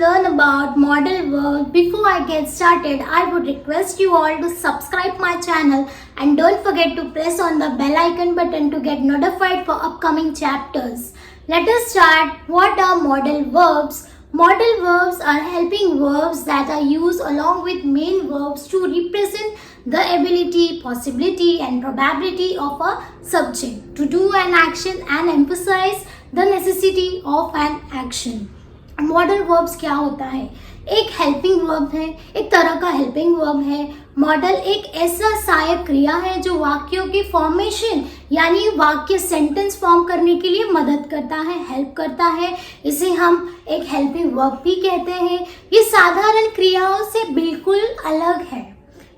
learn about modal verbs, before I get started, I would request you all to subscribe my channel and don't forget to press on the bell icon button to get notified for upcoming chapters. Let us start. What are modal verbs? Modal verbs are helping verbs that are used along with main verbs to represent the ability, possibility and probability of a subject to do an action and emphasize the necessity of an action. Modal verbs क्या होता है? एक helping verb है, एक तरह का helping verb है. Model एक ऐसा सहायक क्रिया है जो वाक्यों के फॉर्मेशन यानी वाक्य सेंटेंस फॉर्म करने के लिए मदद करता है, हेल्प करता है. इसे हम एक हेल्पिंग वर्ब भी कहते हैं. ये साधारण क्रियाओं से बिल्कुल अलग है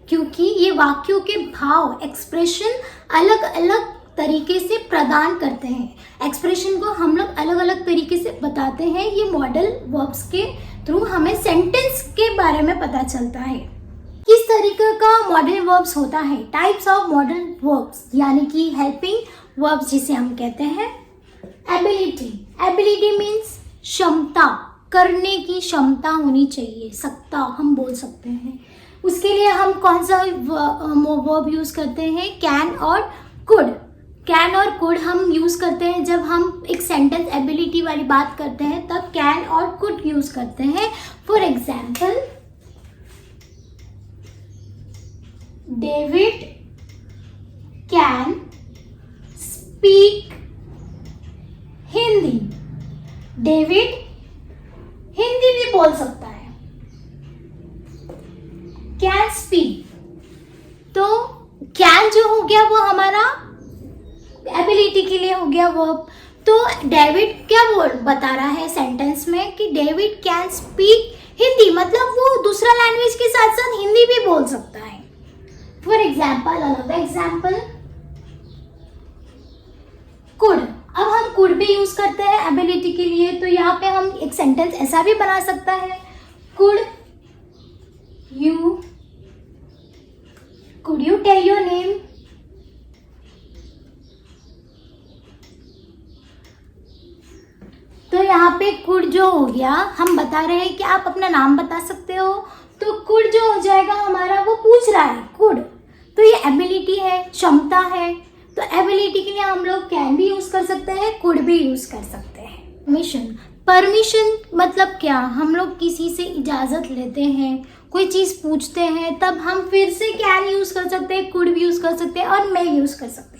क्योंकि ये वाक्यों के भाव, एक्सप्रेशन अलग अलग तरीके से प्रदान करते हैं. एक्सप्रेशन को हम लोग अलग अलग तरीके से बताते हैं. ये मॉडल वर्ब्स के थ्रू हमें सेंटेंस के बारे में पता चलता है. किस तरीके का मॉडल वर्ब्स होता है? टाइप्स ऑफ मॉडल वर्ब्स यानी कि हेल्पिंग वर्ब्स जिसे हम कहते हैं. एबिलिटी. एबिलिटी मीन्स क्षमता, करने की क्षमता होनी चाहिए, सकता हम बोल सकते हैं. उसके लिए हम कौन सा वर्ब यूज करते हैं? कैन और कुड. कैन और कुड हम यूज करते हैं जब हम एक सेंटेंस एबिलिटी वाली बात करते हैं, तब कैन और कुड यूज करते हैं. For example, David can speak Hindi. David Hindi भी बोल सकता है. कैन स्पीक, तो कैन जो हो गया वो हमारा एबिलिटी के लिए हो गया वर्ब. तो डेविड क्या बता रहा है सेंटेंस में कि डेविड कैन स्पीक हिंदी, मतलब वो दूसरा लैंग्वेज के साथ साथ हिंदी भी बोल सकता है. For example, another example, could. अब हम कुड भी यूज करते हैं एबिलिटी के लिए, तो यहाँ पे हम एक सेंटेंस ऐसा भी बना सकता है. Could you tell your name? तो यहाँ पे कुड जो हो गया, हम बता रहे हैं कि आप अपना नाम बता सकते हो, तो कुड जो हो जाएगा हमारा, वो पूछ रहा है कुड. तो ये एबिलिटी है, क्षमता है. तो एबिलिटी के लिए हम लोग कैन भी यूज कर सकते हैं, कुड भी यूज कर सकते हैं. परमिशन. परमिशन मतलब क्या? हम लोग किसी से इजाजत लेते हैं, कोई चीज पूछते हैं, तब हम फिर से कैन यूज कर सकते हैं, कुड भी यूज कर सकते हैं और मे यूज कर सकते हैं.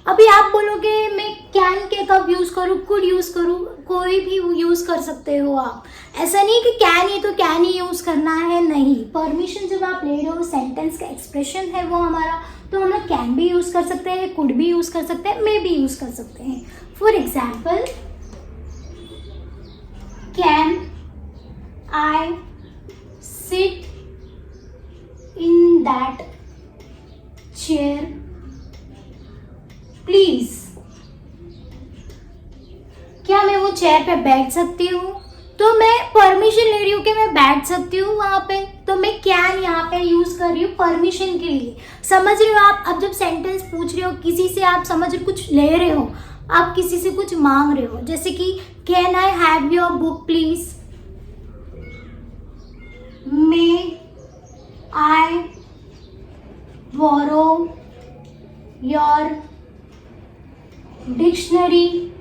अभी आप बोलोगे मैं कैन के कब यूज करूँ, कुड यूज करूँ, कोई भी यूज कर सकते हो आप. ऐसा नहीं कि कैन ही तो कैन ही यूज करना है, नहीं. परमिशन जब आप ले रहे हो, सेंटेंस का एक्सप्रेशन है वो हमारा, तो हम लोग कैन भी यूज कर सकते हैं, कुड भी यूज कर सकते हैं, मे भी यूज कर सकते हैं. For example, can I sit in that chair please. क्या मैं वो चेयर पे बैठ सकती हूँ? तो मैं परमिशन ले रही हूँ कि मैं बैठ सकती हूँ वहां पे, तो मैं कैन यहाँ पे यूज कर रही हूँ परमिशन के लिए. समझ रहे हो आप? अब जब सेंटेंस पूछ रहे हो किसी से, आप समझ रहे हो, कुछ ले रहे हो, आप किसी से कुछ मांग रहे हो, जैसे कि can I have your book please, may I borrow your dictionary.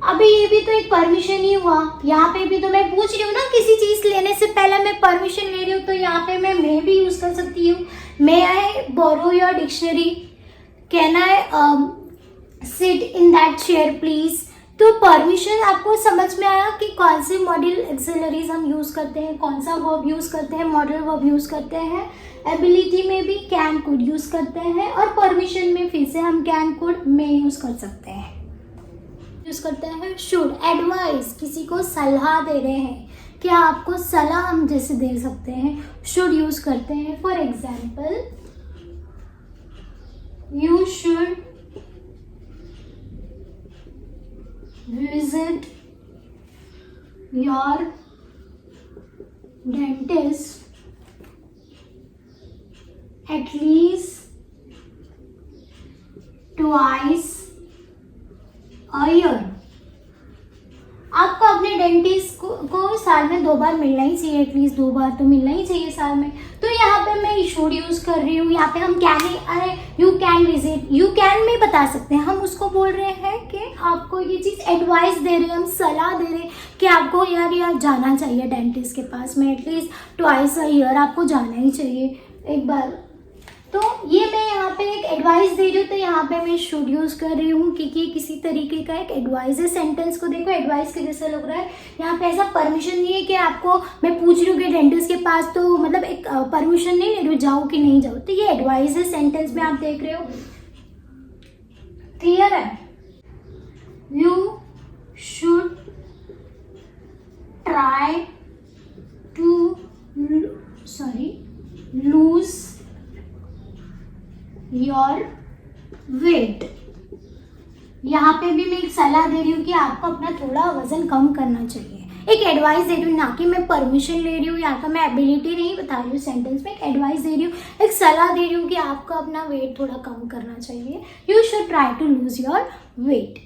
अभी ये भी तो एक परमिशन ही हुआ. यहाँ पे भी तो मैं पूछ रही हूँ ना, किसी चीज लेने से पहले मैं परमिशन ले रही हूँ, तो यहाँ पे मैं मे भी यूज कर सकती हूँ. May I borrow your dictionary, can I sit in that chair please. तो परमिशन आपको समझ में आया कि कौन से मॉडल एक्सिलरीज हम यूज करते हैं, कौन सा वर्ब यूज करते हैं, मॉडल वर्ब यूज करते हैं. एबिलिटी में भी कैन कुड यूज करते हैं और परमिशन में फिर से हम कैन कुड मे यूज कर सकते हैं. यूज करते हैं शुड. एडवाइस, किसी को सलाह दे रहे हैं, क्या आपको सलाह हम जैसे दे सकते हैं, शुड यूज करते हैं. For example, you should visit your dentist at least twice a year. आपको अपने डेंटिस्ट को साल में 2 बार मिलना ही चाहिए, एटलीस्ट 2 बार तो मिलना ही चाहिए साल में। तो यहाँ पे मैं शुड यूज़ कर रही हूँ, यहाँ पे हम कैन ही, अरे you can visit, you can में बता सकते हैं। हम उसको बोल रहे हैं कि आपको ये चीज़ एडवाइस दे रहे हैं, हम सलाह दे रहे हैं कि आपको यार जाना चाहिए डेंटिस्ट के पास में, एटलीस्ट ट्वाइस अ ईयर आपको जाना ही चाहिए एक बार। तो ये मैं यहाँ पे एक एडवाइस दे रही हूँ, तो यहाँ पे मैं शुड यूज़ कर रही हूँ क्योंकि किसी तरीके का एक एडवाइस है। सेंटेंस को देखो एडवाइस के जैसा लग रहा है, यहाँ पे ऐसा परमिशन नहीं है कि आपको मैं पूछ रही हूँ कि डेंटिस्ट के पास, तो मतलब एक परमिशन नहीं ले रही हूँ जाओ कि नहीं जाओ। तो ये एडवाइस है, सेंटेंस में आप देख रहे हो, क्लियर है। You should try to lose your weight. यहाँ पे भी मैं एक सलाह दे रही हूँ कि आपको अपना थोड़ा वजन कम करना चाहिए। एक एडवाइस दे रही हूँ, ना कि मैं परमिशन ले रही हूँ, यहाँ का मैं एबिलिटी नहीं बता रही हूँ सेंटेंस में, एक एडवाइस दे रही हूँ, एक सलाह दे रही हूँ कि आपको अपना वेट थोड़ा कम करना चाहिए। You should try to lose your weight.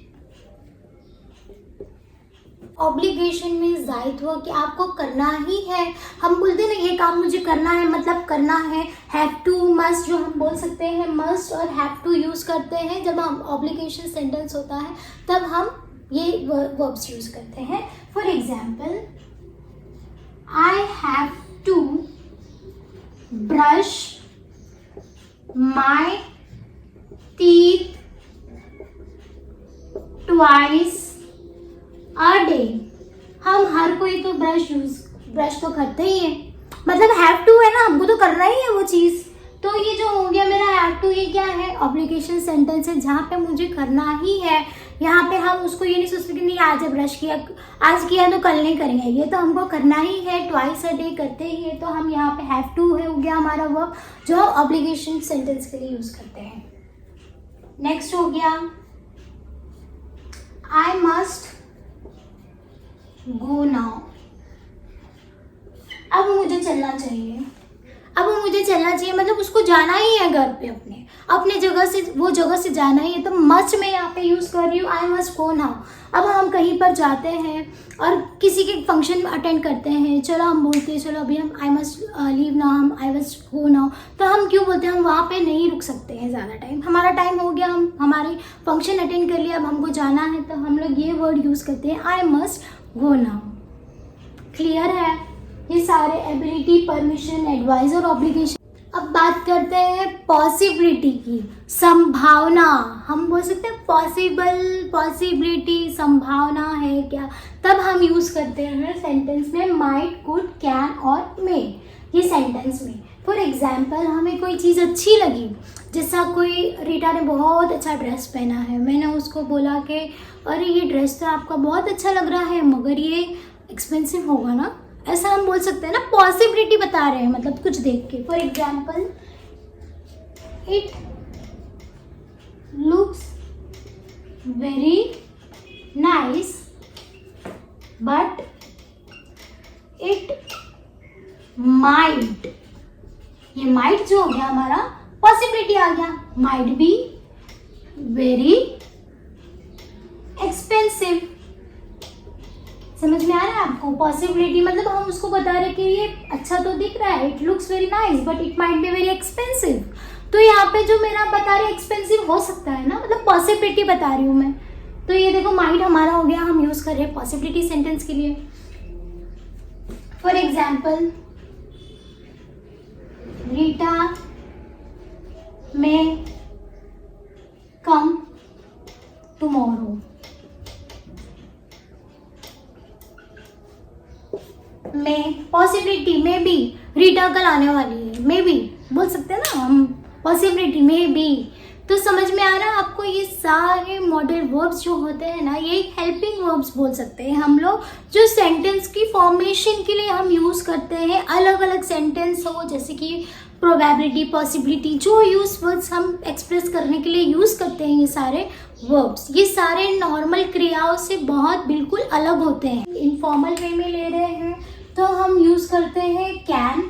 Obligation means दायित्व, कि आपको करना ही है। हम बोलते हैं ना ये काम मुझे करना है, मतलब करना है। हैव टू, मस्ट, जो हम बोल सकते हैं मस्ट और हैव टू यूज़ करते हैं जब हम ऑब्लिगेशन सेंटेंस होता है, तब हम ये वर्ब्स यूज़ करते हैं। For example, I have to brush my teeth twice a day. हम हर कोई तो ब्रश तो करते ही है, मतलब हैव टू है ना, हमको तो करना ही है वो चीज़। तो ये जो हो गया मेरा हैव टू, ये क्या है, ऑब्लिगेशन सेंटेंस है जहाँ पे मुझे करना ही है। यहाँ पे हम उसको ये नहीं सोचते कि नहीं आज ब्रश किया, आज किया तो कल नहीं करेंगे, ये तो हमको करना ही है, ट्वाइस अ डे करते ही है। तो हम यहाँ पे हैव टू है हो गया हमारा वर्ब जो ऑब्लिगेशन सेंटेंस के लिए यूज़ करते हैं। नेक्स्ट हो गया, आई मस्ट गो नाउ। अब मुझे चलना चाहिए, मतलब उसको जाना ही है घर पे, अपने जगह से, वो जगह से जाना ही है। तो मस्ट में यहाँ पे यूज़ कर रही हूँ, आई मस्ट गो नाउ। अब हम कहीं पर जाते हैं और किसी के फंक्शन अटेंड करते हैं, चलो हम बोलते हैं चलो अभी हम आई मस्ट लीव नाउ, हम आई मस्ट गो नाउ। तो हम क्यों बोलते हैं, हम वहाँ पे नहीं रुक सकते हैं ज़्यादा टाइम, हमारा टाइम हो गया, हम हमारे फंक्शन अटेंड कर लिया, अब हमको जाना है, तो हम लोग ये वर्ड यूज़ करते हैं, I must go now. Clear है ये सारे एबिलिटी, परमिशन, एडवाइस और ऑब्लिगेशन। अब बात करते हैं पॉसिबिलिटी की, संभावना। हम बोल सकते हैं पॉसिबल, पॉसिबिलिटी, संभावना है क्या, तब हम यूज़ करते हैं सेंटेंस में माइट, कुड, कैन और मे। ये सेंटेंस में फॉर एग्जाम्पल हमें कोई चीज़ अच्छी लगी, जैसा कोई रीटा ने बहुत अच्छा ड्रेस पहना है, मैंने उसको बोला कि अरे ये ड्रेस तो आपका बहुत अच्छा लग रहा है मगर ये एक्सपेंसिव होगा ना, ऐसा हम बोल सकते हैं ना, पॉसिबिलिटी बता रहे हैं मतलब कुछ देख के। For example, it looks very nice but it might, ये माइट जो हो गया हमारा पॉसिबिलिटी आ गया, माइट बी वेरी एक्सपेंसिव। समझ में आ रहा है आपको, पॉसिबिलिटी मतलब हम उसको बता रहे कि ये अच्छा तो दिख रहा है, it looks very nice but it might be very expensive. तो यहाँ पे जो मेरा बता रहे एक्सपेंसिव हो सकता है ना, मतलब पॉसिबिलिटी बता रही हूँ मैं। तो ये देखो माइट हमारा हो गया, हम यूज कर रहे हैं पॉसिबिलिटी सेंटेंस के लिए। फॉर एग्जाम्पल, रीटा में कम टुमारो। में पॉसिबिलिटी में बी, रीटा कल आने वाली है, मे बी बोल सकते हैं ना हम, पॉसिबिलिटी में बी। तो समझ में आ रहा है आपको, ये सारे मॉडल वर्ब्स जो होते हैं ना, ये हेल्पिंग वर्ब्स बोल सकते हैं हम लोग, जो सेंटेंस की फॉर्मेशन के लिए हम यूज़ करते हैं। अलग अलग सेंटेंस हो, जैसे कि प्रोबेबिलिटी, पॉसिबिलिटी, जो यूज वर्ड्स हम एक्सप्रेस करने के लिए यूज़ करते हैं, ये सारे वर्ब्स, ये सारे नॉर्मल क्रियाओं से बहुत बिल्कुल अलग होते हैं। इनफॉर्मल वे में ले रहे हैं तो हम यूज़ करते हैं कैन।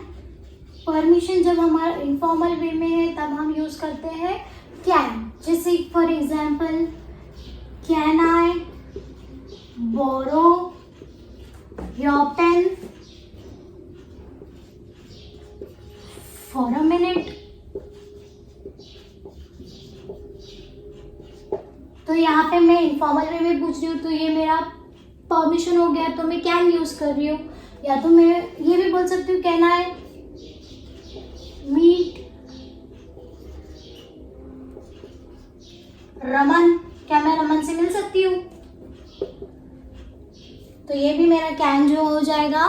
परमिशन जब हमारा इनफॉर्मल वे में है तब हम यूज़ करते हैं कैन। जैसे for example, can I borrow your pen for a minute. तो यहाँ पे मैं इनफॉर्मल वे में पूछ रही हूँ, तो ये मेरा परमिशन हो गया, तो मैं कैन यूज कर रही हूँ। या तो मैं ये भी बोल सकती हूँ कैन आई मीट रमन, क्या मैं रमन से मिल सकती हूँ? तो ये भी मेरा कैन जो हो जाएगा।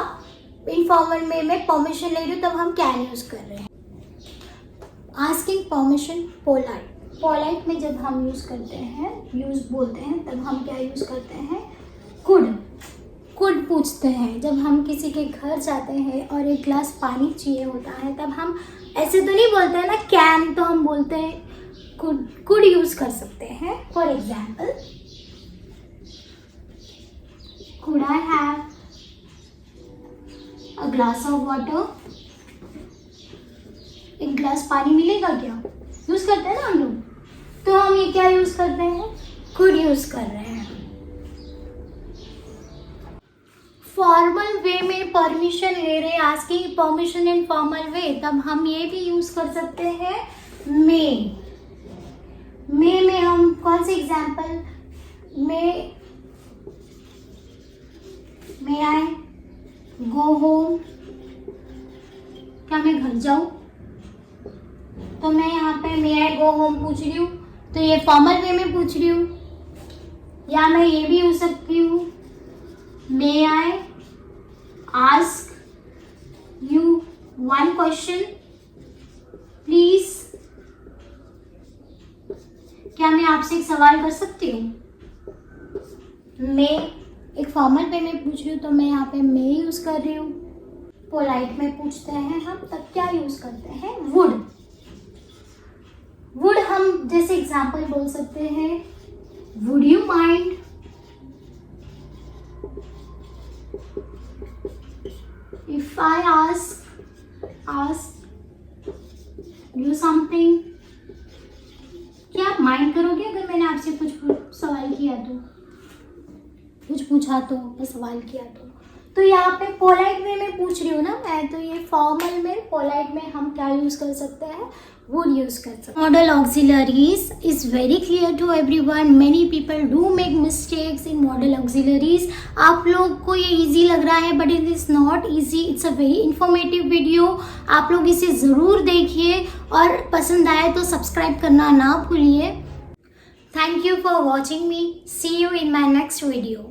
इनफॉर्मल वे में परमिशन ले रही हूँ, तब हम कैन यूज कर रहे हैं। Asking permission polite. पोलाइट में जब हम यूज करते हैं, यूज बोलते हैं, तब हम क्या यूज करते हैं? कुड। कुड पूछते हैं जब हम किसी के घर जाते हैं और एक गिलास पानी चाहिए होता है, तब हम ऐसे तो नहीं बोलते हैं ना कैन, तो हम बोलते हैं कुड यूज कर सकते हैं। For example, could I have a glass of water? एक ग्लास पानी मिलेगा क्या? यूज करते हैं ना हम लोग, तो हम ये क्या यूज करते हैं? कुड यूज कर रहे हैं। फॉर्मल वे में परमिशन ले रहे, asking permission in formal way, तब हम ये भी यूज कर सकते हैं मे। मे में हम कौन सी एग्जाम्पल? मे आई गो होम? क्या मैं घर जाऊं? तो मैं यहाँ पे मे आई गो होम पूछ रही हूँ, तो ये फॉर्मल वे में पूछ रही हूँ। या मैं ये भी हो सकती हूँ, may I ask you one question please? क्या मैं आपसे एक सवाल कर सकती हूँ? मैं एक फॉर्मल वे में पूछ रही हूँ, तो मैं यहाँ पे मे यूज कर रही हूँ। पोलाइट में पूछते हैं हम, तब क्या यूज करते हैं? वुड। वुड हम जैसे एग्जाम्पल बोल सकते हैं, would you mind? If I ask you something, क्या आप माइंड करोगे अगर मैंने आपसे कुछ सवाल किया तो, कुछ पूछा तो, या सवाल किया तो यहाँ पे पोलाइट वे में पूछ रही हूँ ना मैं, तो ये फॉर्मल में, पोलाइट में हम क्या यूज कर सकते हैं? वुड यूज कर सकते हैं। Modal auxiliaries is very clear to everyone. Many people do make mistakes in modal auxiliaries. आप लोग को ये इजी लग रहा है, but it is not easy. It's a very informative video. आप लोग इसे ज़रूर देखिए, और पसंद आए तो सब्सक्राइब करना ना भूलिए। Thank you for watching me. See you in my next video.